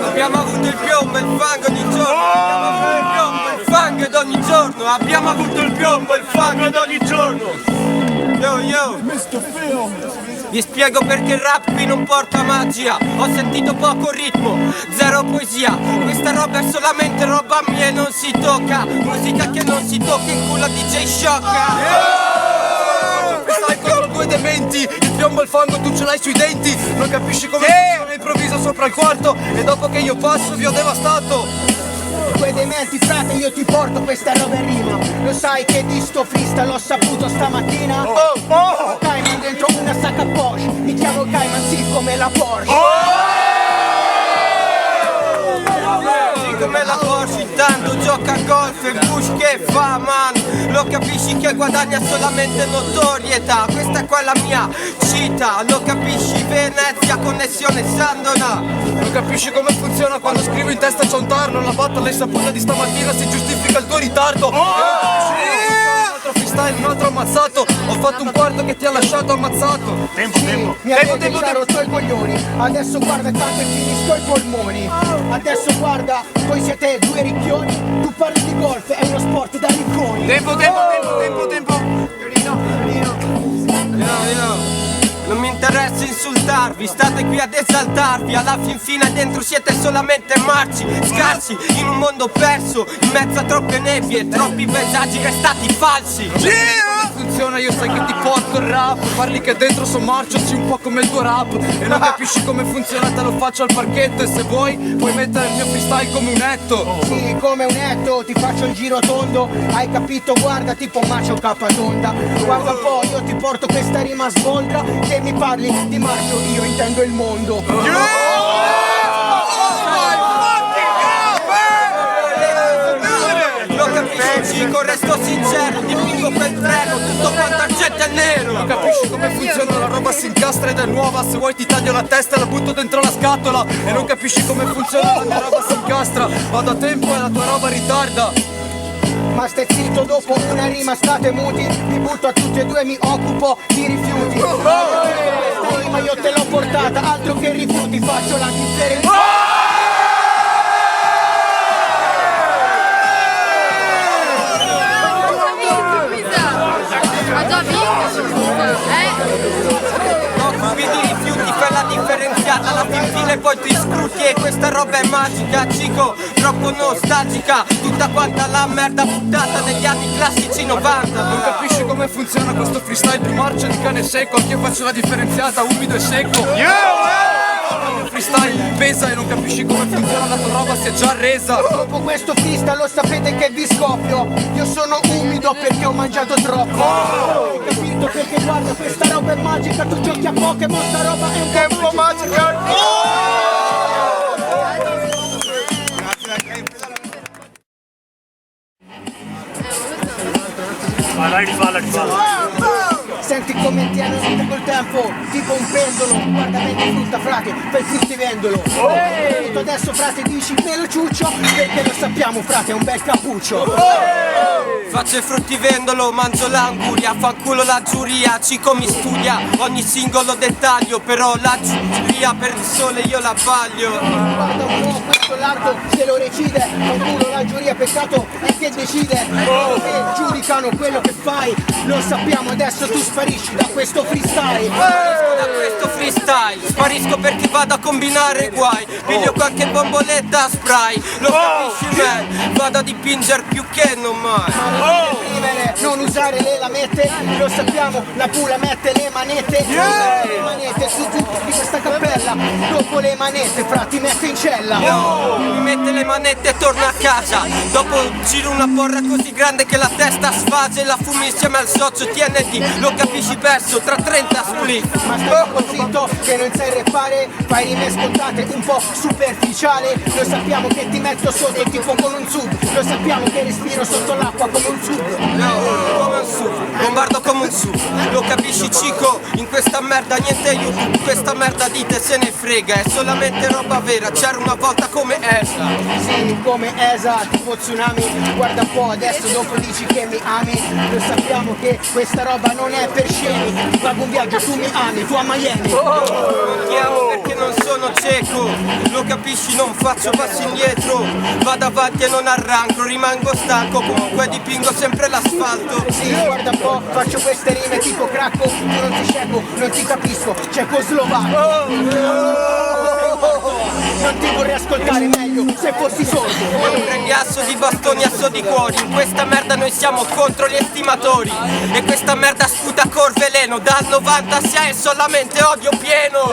Abbiamo avuto il piombo e il fango ogni giorno. Abbiamo avuto il piombo e il fango ed ogni giorno. Abbiamo avuto il piombo e il fango ed ogni giorno. Yo. Vi spiego perché il rap qui non porta magia. Ho sentito poco ritmo, zero poesia. Questa roba è solamente roba mia e non si tocca. Musica che non si tocca in culo a DJ Sciocca. Stai contro due dementi, il piombo e il fango tu ce l'hai sui denti. Non capisci come funziona improvviso sopra il quarto. E dopo che io passo vi ho devastato. Quei dementi frate, io ti porto questa roba in rima. Lo sai che di sto freestyle l'ho saputo stamattina. Cayman dentro una sacca Porsche. Mi chiamo Cayman sì come la Porsche. Come la Porsche intanto gioca a golf e Bush che fa man. Lo capisci che guadagna solamente notorietà. Questa è quella mia cita. Lo capisci Venezia connessione Sandona. Non capisci come funziona quando scrivo in testa c'è un tarlo. La batta l'hai saputa di stamattina si giustifica il tuo ritardo. Un altro ammazzato. Ho fatto un quarto che ti ha lasciato ammazzato. Mi avete già rotto i coglioni. Adesso guarda tanto e finisco i polmoni. Adesso guarda, voi siete due ricchioni. Tu parli di golf, è uno sport da ricconi. Tempo. Non mi interessa insultarvi, state qui ad esaltarvi. Alla fin fine dentro siete solamente marci, scarsi, in un mondo perso, in mezzo a troppe nebbie, troppi paesaggi restati falsi. Funziona, io sai che ti porto il rap. Parli che dentro sono marcio, sì un po' come il tuo rap. E non capisci come funziona, te lo faccio al parchetto. E se vuoi, puoi mettere il mio freestyle come un etto. Sì, come un etto, ti faccio il giro tondo. Hai capito, guarda, tipo Macio Capatonda. Guarda un po', io ti porto questa rima svolta. Se mi parli di marcio, io intendo il mondo. Lo capisci, Cico, resto sincero, dipingo quel treno, tutto quanto argento e nero. Non capisci come funziona, la roba si incastra ed è nuova. Se vuoi ti taglio la testa e la butto dentro la scatola. E non capisci come funziona, la mia roba si incastra. Vado a tempo e la tua roba ritarda. Ma stai zitto, dopo una rima state muti. Mi butto a tutti e due, mi occupo di rifiuti. Questa rima io te l'ho portata, altro che rifiuti, faccio la differenza. Ha già vinto? Occupi di rifiuti, fai la differenziata, alla fin fine poi ti scruti e questa roba è magica, Cico, troppo nostalgica, tutta quanta la merda buttata negli anni classici 90. Non capisci come funziona questo freestyle più marcio di cane secco. Anch'io faccio la differenziata, umido e secco. Il freestyle pesa e non capisci come funziona, la tua roba si è già resa. Dopo questo freestyle lo sapete che vi scoppio. Io sono umido perché ho mangiato troppo. Hai capito perché guarda questa roba è magica. Tu giochi a Pokémon, sta roba è un po' magica. Senti come ti hanno vinto col tempo, tipo un pendolo. Guarda metti frutta frate, fai fruttivendolo. Adesso frate dici me lo ciuccio, perché lo sappiamo frate è un bel cappuccio. Faccio il fruttivendolo, mangio l'anguria, fanculo la giuria, Cico mi studia ogni singolo dettaglio, però la giuria per il sole io la vaglio. Guarda un po' questo largo se lo recide, fanculo la giuria, peccato è che decide. E giudicano quello che fai, lo sappiamo adesso tu sparisci da questo freestyle. Da questo freestyle sparisco perché vado a combinare guai. Piglio qualche bomboletta a spray. Lo capisci man? Vado a dipingere più che non mai. Non usare le lamette, lo sappiamo, la pula mette le manette. Le manette su tutti di questa cappella. Dopo le manette fra ti mette in cella. Mi mette le manette e torna a casa. Dopo giro una porra così grande che la testa sfase. La fumi insieme al socio TNT. Lo capisci perso tra 30 split. Ma stai un po' zitto che non sai rappare. Fai rime scontate un po' superficiale. Lo sappiamo che ti metto sotto tipo con un sub. Lo sappiamo che respiro sotto l'acqua come un sub. Come un sub, bombardo come un sub. Lo capisci Cico? In questa merda niente YouTube. Questa merda dite se ne frega. È solamente roba vera. C'era una volta come Esa. Sì, come Esa, tipo tsunami. Guarda un po' adesso dopo dici che mi ami. Lo sappiamo che questa roba non è per scemi. Ti pago un viaggio, tu mi ami, tu a Miami. Ti amo perché non sono cieco, lo capisci, non faccio passi indietro. Vado avanti e non arranco, rimango stanco, comunque dipingo sempre l'asfalto. Sì, guarda un po', faccio queste rime tipo cracco. Tu non ti cieco, non ti capisco, cecoslovacco. Non ti vorrei ascoltare meglio se fossi sordo. Non prendi asso di bastoni, asso di cuori. In questa merda noi siamo contro gli estimatori. E questa merda sputa col veleno. Dal 90 si è solamente odio pieno.